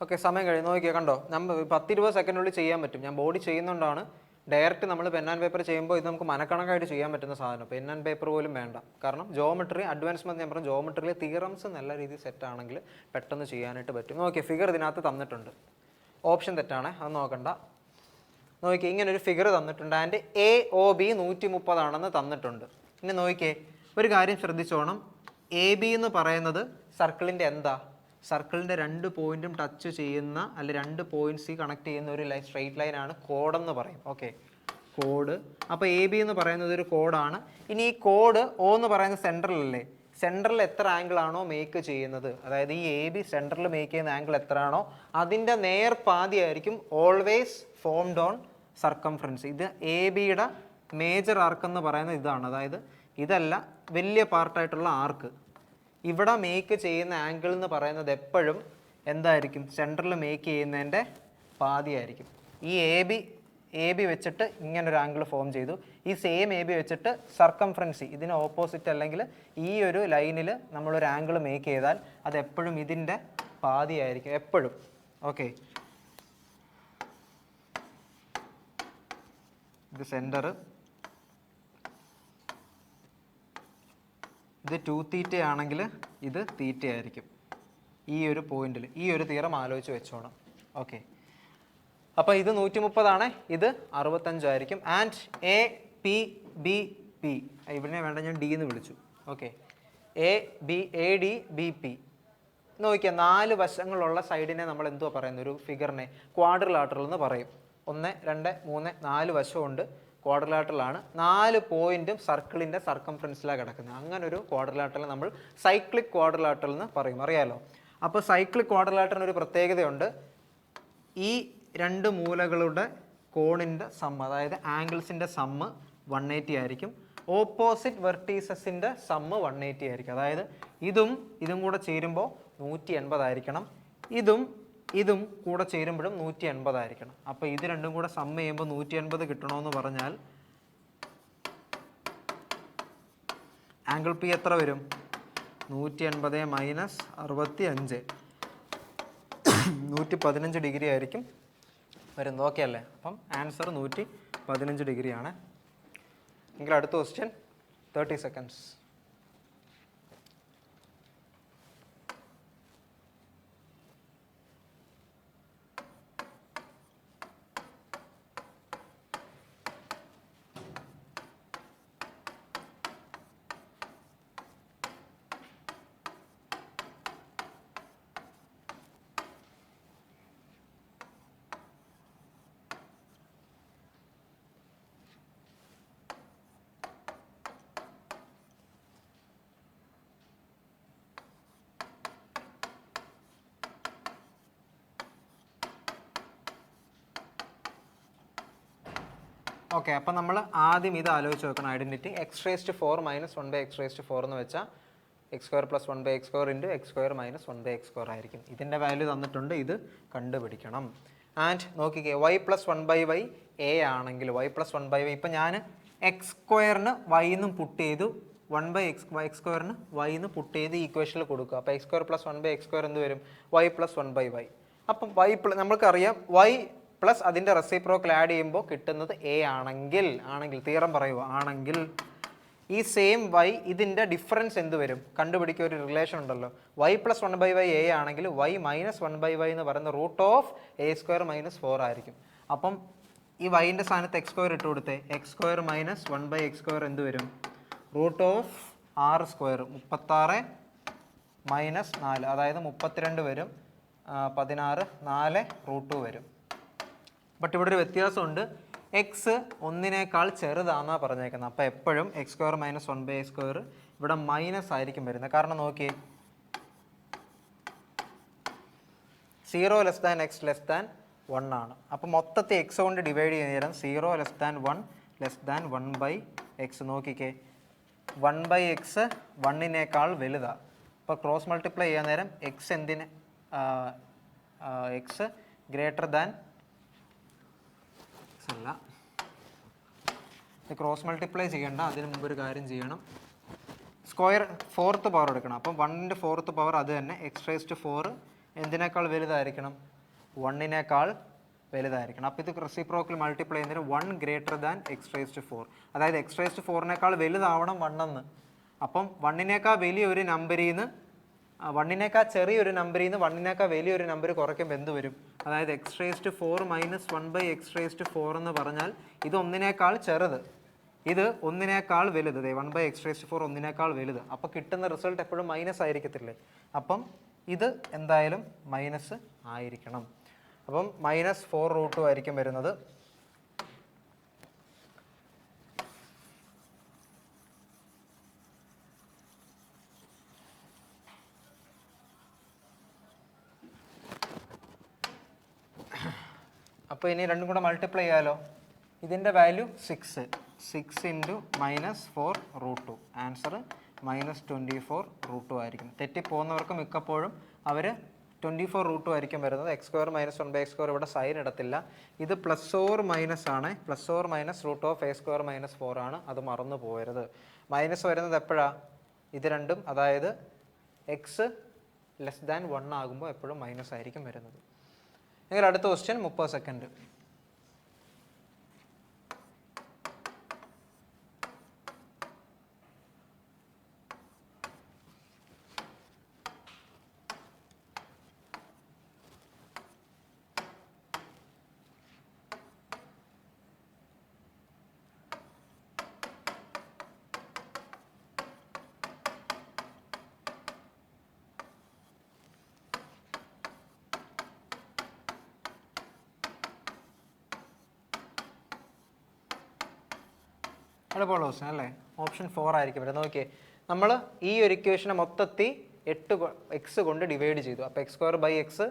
ഓക്കെ, സമയം കഴിഞ്ഞ് നോക്കിയാൽ കണ്ടോ, നമ്മൾ 10-20 സെക്കൻഡിനുള്ളിൽ ചെയ്യാൻ പറ്റും. ഞാൻ ബോഡി ചെയ്യുന്നതുകൊണ്ടാണ്. ഡയറക്റ്റ് നമ്മൾ പെൻ ആൻഡ് പേപ്പർ ചെയ്യുമ്പോൾ ഇത് നമുക്ക് മനക്കണക്കായിട്ട് ചെയ്യാൻ പറ്റുന്ന സാധനം. പെൻ ആൻഡ് പേപ്പർ പോലും വേണ്ട. കാരണം ജോമെട്രി അഡ്വാൻസ്മെന്റ് ഞാൻ പറഞ്ഞു, ജോമെട്രിയിൽ തിയറംസ് നല്ല രീതിയിൽ സെറ്റ് ആണെങ്കിൽ പെട്ടെന്ന് ചെയ്യാനായിട്ട് പറ്റും. നോക്കിയേ, ഫിഗർ ഇതിനകത്ത് തന്നിട്ടുണ്ട്. ഓപ്ഷൻ തെറ്റാണ്, അത് നോക്കണ്ട. നോക്കിയേ, ഇങ്ങനെ ഒരു ഫിഗർ തന്നിട്ടുണ്ട്. ആൻഡ് AOB 130 ആണെന്ന് തന്നിട്ടുണ്ട്. ഇനി നോക്കിയേ, ഒരു കാര്യം ശ്രദ്ധിച്ചോണം. AB എന്ന് പറയുന്നത് സർക്കിളിൻ്റെ എന്താ? സർക്കിളിൻ്റെ 2 പോയിന്റും ടച്ച് ചെയ്യുന്ന, അല്ല 2 പോയിന്റ്സ് കണക്ട് ചെയ്യുന്ന ഒരു സ്ട്രെയിറ്റ് ലൈനാണ് കോഡെന്ന് പറയും. Okay, code. അപ്പോൾ AB എന്ന് പറയുന്നത് ഒരു കോഡാണ്. ഇനി ഈ കോഡ് O എന്ന് പറയുന്ന സെൻട്രലല്ലേ? സെൻട്രൽ എത്ര ആംഗിൾ ആണോ മേക്ക് ചെയ്യുന്നത്, അതായത് ഈ AB സെൻട്രൽ മേക്ക് ചെയ്യുന്ന ആംഗിൾ എത്രയാണോ അതിൻ്റെ നേർപാതിയായിരിക്കും ഓൾവേസ് ഫോംഡ് ഓൺ സർക്കംഫറൻസ്. ഇത് ABയുടെ മേജർ ആർക്ക് എന്ന് പറയുന്നത് ഇതാണ്. അതായത് ഇതല്ല, വലിയ പാർട്ടായിട്ടുള്ള ആർക്ക്. ഇവിടെ മേക്ക് ചെയ്യുന്ന ആംഗിൾ എന്ന് പറയുന്നത് എപ്പോഴും എന്തായിരിക്കും? സെൻട്രൽ മേക്ക് ചെയ്യുന്നതിൻ്റെ പാതിയായിരിക്കും. ഈ AB വെച്ചിട്ട് ഇങ്ങനൊരു ആംഗിൾ ഫോം ചെയ്തു. ഈ സെയിം AB വെച്ചിട്ട് സർക്കംഫറൻസി ഇതിന് ഓപ്പോസിറ്റ് അല്ലെങ്കിൽ ഈ ഒരു ലൈനിൽ നമ്മളൊരു ആംഗിൾ മേക്ക് ചെയ്താൽ അത് എപ്പോഴും ഇതിൻ്റെ പാതിയായിരിക്കും, എപ്പോഴും. ഓക്കെ, ഇത് സെൻറ്റർ, ഇത് 2θ ആണെങ്കിൽ ഇത് θ ആയിരിക്കും. ഈ ഒരു പോയിന്റിൽ ഈ ഒരു തിയറം ആലോചിച്ച് വെച്ചോണം. ഓക്കെ, അപ്പോൾ ഇത് 130 ഇത് 65 ആയിരിക്കും. And A P B P, ഇവിടെ വേണ്ട ഞാൻ ഡി എന്ന് വിളിച്ചു. Okay, A D B P നോക്കിയാൽ 4 വശങ്ങളുള്ള സൈഡിനെ നമ്മൾ എന്തുവാ പറയുന്നത്? ഒരു ഫിഗറിനെ ക്വാഡ്രിലാറ്ററൽ എന്ന് പറയും. 1 2 3 4 വശമുണ്ട്, ക്വാഡ്രിലാറ്ററലാണ്. 4 പോയിന്റും സർക്കിളിൻ്റെ സർക്കംഫറൻസിലാണ് കിടക്കുന്നത്. അങ്ങനെ ഒരു ക്വാഡ്രിലാറ്ററൽ നമ്മൾ സൈക്ലിക് ക്വാഡ്രിലാറ്ററൽ എന്ന് പറയും, അറിയാലോ. അപ്പോൾ സൈക്ലിക് ക്വാഡ്രിലാറ്ററിന് ഒരു പ്രത്യേകതയുണ്ട്. ഈ 2 മൂലകളുടെ കോണിൻ്റെ സമ്മ്, അതായത് ആംഗിൾസിൻ്റെ സമ്മ് 180 ആയിരിക്കും. ഓപ്പോസിറ്റ് വെർട്ടീസസിൻ്റെ സമ്മ് 180 ആയിരിക്കും. അതായത് ഇതും കൂടെ ചേരുമ്പോൾ 180 ആയിരിക്കണം. ഇതും കൂടെ ചേരുമ്പോഴും 180 ആയിരിക്കണം. അപ്പോൾ ഇത് രണ്ടും കൂടെ സമ്മ് ചെയ്യുമ്പോൾ 180 കിട്ടണമെന്ന് പറഞ്ഞാൽ ആംഗിൾ പി എത്ര വരും? 180 മൈനസ് 65, 115 ഡിഗ്രി ആയിരിക്കും വരുന്നത്. ഓക്കെ അല്ലേ? അപ്പം ആൻസർ 115 ഡിഗ്രിയാണ്. എങ്കിൽ അടുത്ത ക്വസ്റ്റ്യൻ 30 സെക്കൻഡ്സ്. ഓക്കെ, അപ്പം നമ്മൾ ആദ്യം ഇത് ആലോചിച്ച് നോക്കണം. ഐഡൻറ്റിറ്റി x⁴ മൈനസ് 1/x⁴ എന്ന് വെച്ചാൽ x² + 1/x² into x² minus 1/x² ആയിരിക്കും. ഇതിൻ്റെ വാല്യൂ തന്നിട്ടുണ്ട്, ഇത് കണ്ടുപിടിക്കണം. ആൻഡ് നോക്കിക്കേ, y + 1/y a ആണെങ്കിൽ y + 1/y, ഇപ്പം ഞാൻ x²ന് y എന്നും പുട്ട് ചെയ്തു, 1/x²ന് y എന്ന് പുട്ട് ചെയ്ത് ഇക്വേഷനിൽ കൊടുക്കുക. അപ്പോൾ x² + 1/x² എന്ത് വരും? y + 1/y. അപ്പം നമ്മൾക്കറിയാം y പ്ലസ് അതിൻ്റെ റെസിപ്രോക്കൽ ആഡ് ചെയ്യുമ്പോൾ കിട്ടുന്നത് a ആണെങ്കിൽ തീറം പറയുക ആണെങ്കിൽ ഈ സെയിം y ഇതിൻ്റെ ഡിഫറൻസ് എന്ത് വരും? കണ്ടുപിടിക്കുക. ഒരു റിലേഷൻ ഉണ്ടല്ലോ, y + 1/y a ആണെങ്കിൽ y - 1/y എന്ന് പറയുന്ന √a² - 4 ആയിരിക്കും. അപ്പം ഈ yൻ്റെ സ്ഥാനത്ത് x² ഇട്ട് കൊടുത്തേ, x² - 1/x² എന്ത് വരും? √r², 36 - 4, അതായത് 32 വരും, 16, 4 √2 വരും. ബട്ട് ഇവിടെ ഒരു വ്യത്യാസമുണ്ട്, എക്സ് 1നേക്കാൾ ചെറുതാണെന്നാണ് പറഞ്ഞേക്കുന്നത്. അപ്പോൾ എപ്പോഴും x² - 1/x² ഇവിടെ മൈനസ് ആയിരിക്കും വരുന്നത്. കാരണം നോക്കിയേ, 0 < x < 1 ആണ്. അപ്പോൾ മൊത്തത്തെ x കൊണ്ട് ഡിവൈഡ് ചെയ്യുന്ന നേരം 0 < 1 < 1/x. നോക്കിക്കേ, 1/x 1നേക്കാൾ വലുതാണ്. അപ്പോൾ ക്രോസ് മൾട്ടിപ്ലൈ ചെയ്യാൻ നേരം x എന്തിന് x ഗ്രേറ്റർ ദാൻ അല്ല, ഇത് ക്രോസ് മൾട്ടിപ്ലൈ ചെയ്യണ്ട, അതിന് മുമ്പ് ഒരു കാര്യം ചെയ്യണം. സ്ക്വയർ 4th പവർ എടുക്കണം. അപ്പം 1ൻ്റെ 4th പവർ അത് തന്നെ x⁴ എന്തിനേക്കാൾ വലുതായിരിക്കണം? 1നേക്കാൾ വലുതായിരിക്കണം. അപ്പോൾ ഇത് റെസിപ്രോക്കൽ മൾട്ടിപ്ലൈ ചെയ്യുന്നതിന് 1 ഗ്രേറ്റർ ദാൻ x⁴, അതായത് x⁴നേക്കാൾ വലുതാവണം 1 എന്ന്. അപ്പം 1നേക്കാൾ വലിയൊരു നമ്പറിൽ നിന്ന് 1നേക്കാൾ ചെറിയൊരു നമ്പറിൽ നിന്ന് 1നേക്കാൾ വലിയൊരു നമ്പർ കുറയ്ക്കുമ്പോൾ എന്ത് വരും? അതായത് x⁴ മൈനസ് 1/x⁴ എന്ന് പറഞ്ഞാൽ ഇത് 1നേക്കാൾ ചെറുത്, ഇത് 1നേക്കാൾ വലുത്, 1/x⁴ 1നേക്കാൾ വലുത്. അപ്പോൾ കിട്ടുന്ന റിസൾട്ട് എപ്പോഴും മൈനസ് ആയിരിക്കത്തില്ലേ? അപ്പം ഇത് എന്തായാലും മൈനസ് ആയിരിക്കണം. അപ്പം -4√2 ആയിരിക്കും വരുന്നത്. അപ്പോൾ ഇനി രണ്ടും കൂടെ മൾട്ടിപ്ലൈ ചെയ്യാലോ. ഇതിൻ്റെ വാല്യൂ 6 × -4√2, ആൻസർ -24√2 ആയിരിക്കും. തെറ്റിപ്പോകുന്നവർക്ക് മിക്കപ്പോഴും അവർ 24√2 ആയിരിക്കും വരുന്നത്. x² - 1/x² ഇവിടെ സൈൻ ഇടത്തില്ല. ഇത് +or- ആണ്, +or- √a² - 4 ആണ്, അത് മറന്നു പോകരുത്. മൈനസ് വരുന്നത് എപ്പോഴാണ്? ഇത് രണ്ടും, അതായത് x < 1 ആകുമ്പോൾ എപ്പോഴും മൈനസ് ആയിരിക്കും വരുന്നത്. എങ്കിൽ അടുത്ത ക്വസ്റ്റ്യൻ 30 സെക്കൻഡ്. എളുപ്പമുള്ള ക്വസ്റ്റ്യൻ അല്ലേ? ഓപ്ഷൻ 4 ആയിരിക്കും വരുന്നത്. നോക്കിയേ, നമ്മൾ ഈ ഒരു ഇക്വേഷനെ മൊത്തത്തിൽ 8 എക്സ് കൊണ്ട് ഡിവൈഡ് ചെയ്തു. അപ്പോൾ x square by x,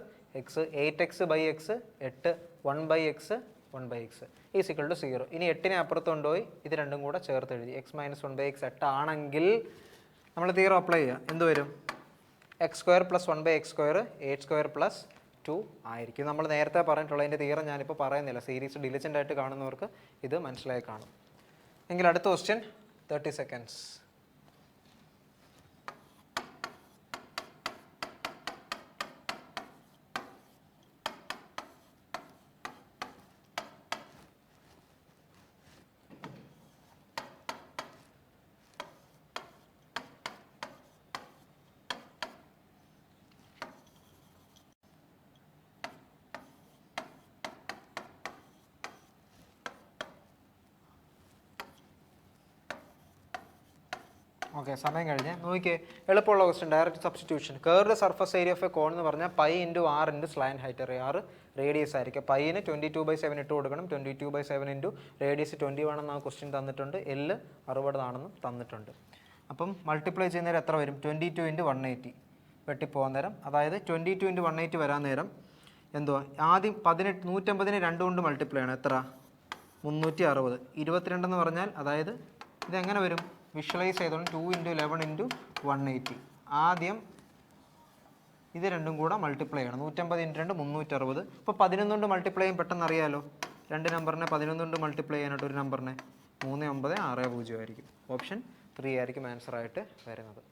8x by x, 8 1 by x, 1 by x is equal to 0. ഇനി 8നെ അപ്പുറത്ത് കൊണ്ടുപോയി ഇത് രണ്ടും കൂടെ ചേർത്ത് എഴുതി. എക്സ് മൈനസ് 1 ബൈ എക്സ് 8 ആണെങ്കിൽ നമ്മൾ തീറോ അപ്ലൈ ചെയ്യുക. എന്ത് വരും? X square plus 1 by x square 8 square plus 2 ആയിരിക്കും. നമ്മൾ നേരത്തെ പറഞ്ഞിട്ടുള്ളതിൻ്റെ തീറം ഞാനിപ്പോൾ പറയുന്നില്ല. സീരീസ് ഡിലിജൻ്റ് ആയിട്ട് കാണുന്നവർക്ക് ഇത് മനസ്സിലായി കാണും. എങ്കിൽ അടുത്ത ക്വസ്റ്റ്യൻ 30 സെക്കൻഡ്സ്. ഓക്കെ, സമയം കഴിഞ്ഞ്. നോക്കിയേ, എളുപ്പമുള്ള question, direct substitution. Curved surface area of a cone എന്ന് പറഞ്ഞാൽ pi into R into slant height. 6 radius ആയിരിക്കും. പൈന് 22/7 ഇട്ട് കൊടുക്കണം. 22/7 ഇൻറ്റു റേഡിയസ് 21 എന്ന ക്വസ്റ്റ്യൻ തന്നിട്ടുണ്ട്. L 60 ആണെന്നും തന്നിട്ടുണ്ട്. അപ്പം മൾട്ടിപ്ലൈ ചെയ്യുന്നേരം എത്ര വരും? 22 × 180 വെട്ടിപ്പോകാൻ നേരം. അതായത് 22 × 180 വരാൻ നേരം എന്തുവാ? ആദ്യം 150നെ 2 കൊണ്ട് മൾട്ടിപ്ലൈ ആണ്. എത്ര? 360. 22 എന്ന് പറഞ്ഞാൽ, അതായത് ഇതെങ്ങനെ വരും? വിഷ്വലൈസ് ചെയ്തോളും. 2 × 11 × 180. ആദ്യം ഇത് രണ്ടും കൂടെ മൾട്ടിപ്ലൈ ചെയ്യണം. 150 × 2 360. ഇപ്പോൾ 11 കൊണ്ട് മൾട്ടിപ്ലൈ ചെയ്യാൻ പെട്ടെന്ന് അറിയാലോ. 2 നമ്പറിനെ 11 കൊണ്ട് മൾട്ടിപ്ലൈ ചെയ്യാനായിട്ട് ഒരു നമ്പറിനെ 3960 ആയിരിക്കും. ഓപ്ഷൻ 3 ആയിരിക്കും ആൻസർ ആയിട്ട് വരുന്നത്.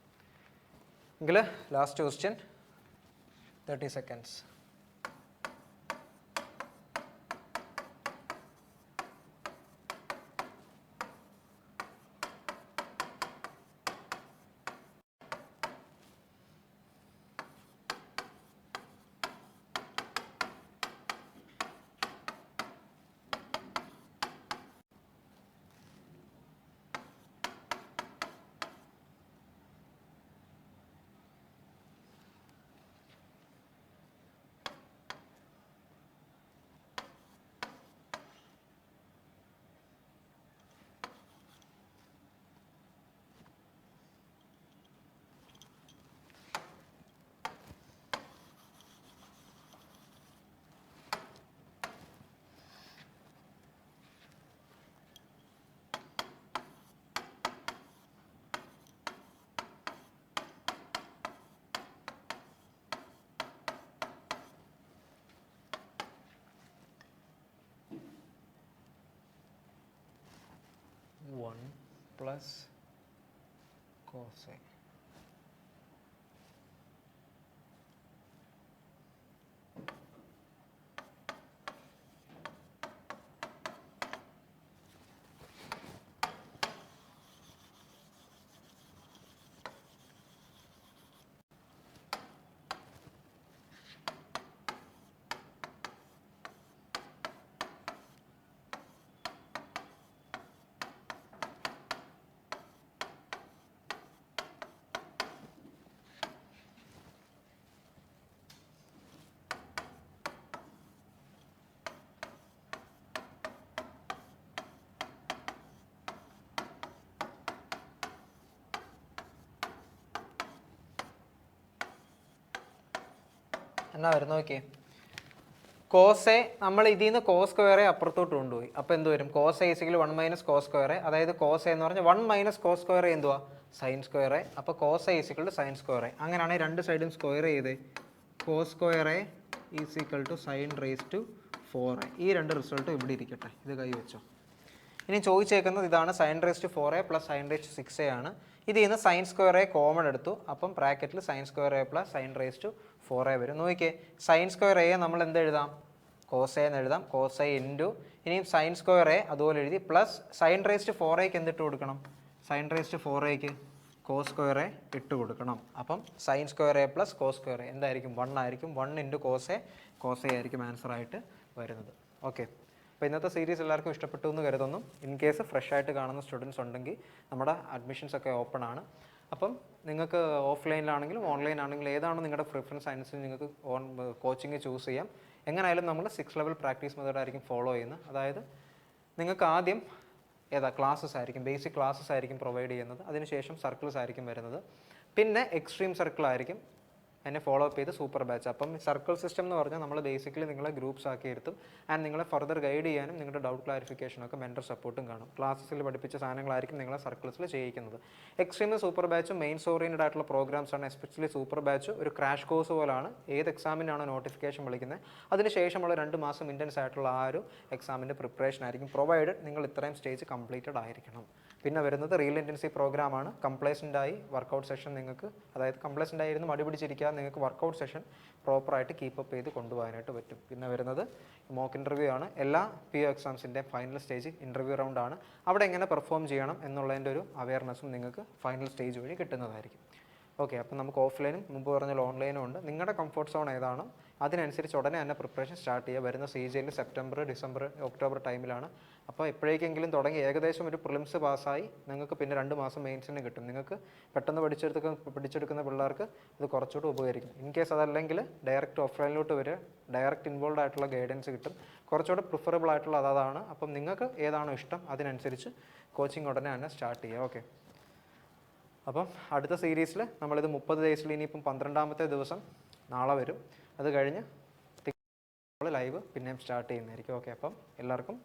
എങ്കിൽ last question 30 seconds. plus cos A. എന്നാ വരുന്നത് നോക്കിയേ. കോസ് എ നമ്മൾ ഇതിൽ നിന്ന് കോസ് സ്ക്വയറെ അപ്പുറത്തോട്ട് കൊണ്ടുപോയി. അപ്പോൾ എന്ത് വരും? Cos A is equal 1 minus cos square A. അതായത് കോസ് എ എന്ന് പറഞ്ഞാൽ 1 മൈനസ് കോസ് സ്ക്വയറെ എന്തുവാ? Sine square A. അപ്പോൾ cos A is equal to sine square A. അങ്ങനെയാണെങ്കിൽ രണ്ട് സൈഡും സ്ക്വയർ ചെയ്തേ. Cos square A is equal to sine raise to 4a. ഈ രണ്ട് റിസൾട്ടും ഇവിടെ ഇരിക്കട്ടെ. ഇത് കൈ വെച്ചോ. ഇനി ചോദിച്ചേക്കുന്നത് ഇതാണ്. Sine raise to 4a plus sine raise to 6a ആണ്. ഇതിൽ നിന്ന് സൈൻ സ്ക്വയർ എ കോമൺ എടുത്തു. അപ്പം ബ്രാക്കറ്റിൽ sine square A plus sine raise to 4a വരും. നോക്കിയേ, സൈൻ സ്ക്വയർ എ നമ്മൾ എന്ത് എഴുതാം? കോസ് എ എന്ന് എഴുതാം. കോസ് എ ഇൻറ്റു ഇനിയും സൈൻ സ്ക്വയർ എ അതുപോലെ എഴുതി പ്ലസ് സൈൻ റേസ് ടു 4aക്ക് എന്തിട്ട് കൊടുക്കണം? സൈൻ റേസ് ടു 4aക്ക് കോസ് സ്ക്വയർ എ ഇട്ട് കൊടുക്കണം. അപ്പം sine square A plus cos square A എന്തായിരിക്കും? 1 ആയിരിക്കും. 1 ഇൻറ്റു കോസ് എ ആയിരിക്കും ആൻസർ ആയിട്ട് വരുന്നത്. ഓക്കെ, അപ്പോൾ ഇന്നത്തെ സീരീസ് എല്ലാവർക്കും ഇഷ്ടപ്പെട്ടു എന്ന് കരുതുന്നു. ഇൻ കേസ് ഫ്രഷ് ആയിട്ട് കാണുന്ന സ്റ്റുഡൻസ് ഉണ്ടെങ്കിൽ നമ്മുടെ അഡ്മിഷൻസ് ഒക്കെ ഓപ്പൺ ആണ്. അപ്പം നിങ്ങൾക്ക് ഓഫ്ലൈനിലാണെങ്കിലും ഓൺലൈൻ ആണെങ്കിലും ഏതാണോ നിങ്ങളുടെ പ്രിഫറൻസ് അനുസരിച്ച് നിങ്ങൾക്ക് കോച്ചിങ് ചൂസ് ചെയ്യാം. എങ്ങനെയായാലും നമ്മൾ 6 ലെവൽ പ്രാക്ടീസ് മെത്തേഡ് ആയിരിക്കും ഫോളോ ചെയ്യുന്നത്. അതായത് നിങ്ങൾക്ക് ആദ്യം ക്ലാസ്സസ് ആയിരിക്കും, ബേസിക് ക്ലാസ്സസ് ആയിരിക്കും പ്രൊവൈഡ് ചെയ്യുന്നത്. അതിനുശേഷം സർക്കിൾസ് ആയിരിക്കും വരുന്നത്. പിന്നെ എക്സ്ട്രീം സർക്കിൾ ആയിരിക്കും എന്നെ ഫോളോ അപ്പ് ചെയ്ത് സൂപ്പർ ബാച്ച്. അപ്പം സർക്കിൾ സിസ്റ്റം എന്ന് പറഞ്ഞാൽ നമ്മൾ ബേസിക്കലി നിങ്ങളെ ഗ്രൂപ്പ്സ് ആക്കി ഇരുത്തും. ആൻഡ് നിങ്ങളെ ഫർദർ ഗൈഡ് ചെയ്യാനും നിങ്ങളുടെ ഡൗട്ട് ക്ലാരിഫിക്കേഷനൊക്കെ മെൻറ്റർ സപ്പോർട്ടും കാണും. ക്ലാസ്സിൽ പഠിപ്പിച്ച സാധനങ്ങളായിരിക്കും നിങ്ങളെ സർക്കിൾസിൽ ചെയ്യിക്കുന്നത്. എക്സ്ട്രീം സൂപ്പർ ബാച്ചും മെയിൻസ് ഓറിയൻറ്റഡ് ആയിട്ടുള്ള പ്രോഗ്രാംസ് ആണ്. എസ്പെഷ്യലി സൂപ്പർ ബാച്ച് ഒരു ക്രാഷ് കോഴ്സ് പോലാണ്. ഏത് എക്സാമിനാണോ നോട്ടിഫിക്കേഷൻ വിളിക്കുന്നത് അതിനുശേഷമുള്ള 2 മാസം ഇൻറ്റൻസ് ആയിട്ടുള്ള ആ ഒരു എക്സാമിൻ്റെ പ്രിപ്പറേഷൻ ആയിരിക്കും. പ്രൊവൈഡഡ് നിങ്ങൾ ഇത്രയും സ്റ്റേജ് കംപ്ലീറ്റഡ് ആയിരിക്കണം. പിന്നെ വരുന്നത് റിയൽ ഇൻറ്റൻസീവ് പ്രോഗ്രാമാണ്. കംപ്ലേസൻ്റ് ആയി വർക്കൗട്ട് സെഷൻ നിങ്ങൾക്ക്, അതായത് കംപ്ലേസൻ്റ് ആയിരുന്നു മടി പിടിച്ചിരിക്കാതെ നിങ്ങൾക്ക് വർക്കൗട്ട് സെഷൻ പ്രോപ്പറായിട്ട് കീപ്പപ്പ് ചെയ്ത് കൊണ്ടുപോകാനായിട്ട് പറ്റും. പിന്നെ വരുന്നത് മോക്ക് ഇൻ്റർവ്യൂ ആണ്. എല്ലാ PO എക്സാംസിൻ്റെ ഫൈനൽ സ്റ്റേജ് ഇൻ്റർവ്യൂ റൗണ്ടാണ്. അവിടെ എങ്ങനെ പെർഫോം ചെയ്യണം എന്നുള്ളതിൻ്റെ ഒരു അവയർനെസ്സും നിങ്ങൾക്ക് ഫൈനൽ സ്റ്റേജ് വഴി കിട്ടുന്നതായിരിക്കും. ഓക്കെ, അപ്പം നമുക്ക് ഓഫ്ലൈനും മുമ്പ് പറഞ്ഞ ഓൺലൈനും ഉണ്ട്. നിങ്ങളുടെ കംഫർട്ട് സോൺ ഏതാണോ അതിനനുസരിച്ച് ഉടനെ തന്നെ പ്രിപ്പറേഷൻ സ്റ്റാർട്ട് ചെയ്യുക. വരുന്ന CJയിൽ സെപ്റ്റംബർ, ഡിസംബർ, ഒക്ടോബർ ടൈമിലാണ്. അപ്പോൾ എപ്പോഴേക്കെങ്കിലും തുടങ്ങി ഏകദേശം ഒരു പ്രിലിംസ് പാസ്സായി നിങ്ങൾക്ക് പിന്നെ 2 മാസം മെയിൻസിന് കിട്ടും. നിങ്ങൾക്ക് പെട്ടെന്ന് പഠിച്ചെടുക്കുന്ന പിള്ളേർക്ക് ഇത് കുറച്ചുകൂടി ഉപകരിക്കും. ഇൻ കേസ് അതല്ലെങ്കിൽ ഡയറക്റ്റ് ഓഫ്ലൈനിലോട്ട് വരിക, ഡയറക്റ്റ് ഇൻവോൾവ് ആയിട്ടുള്ള ഗൈഡൻസ് കിട്ടും. കുറച്ചുകൂടെ പ്രിഫറബിൾ ആയിട്ടുള്ള അതാണ്. അപ്പം നിങ്ങൾക്ക് ഏതാണോ ഇഷ്ടം അതിനനുസരിച്ച് കോച്ചിങ് ഉടനെ തന്നെ സ്റ്റാർട്ട് ചെയ്യുക. ഓക്കെ, അപ്പം അടുത്ത സീരീസിൽ നമ്മളിത് 30 ഡേയ്സിൽ ഇനിയിപ്പം 12ാമത്തെ ദിവസം നാളെ വരും. അത് കഴിഞ്ഞ് ലൈവ് പിന്നെയും സ്റ്റാർട്ട് ചെയ്യുന്നതായിരിക്കും. ഓക്കെ, അപ്പം എല്ലാവർക്കും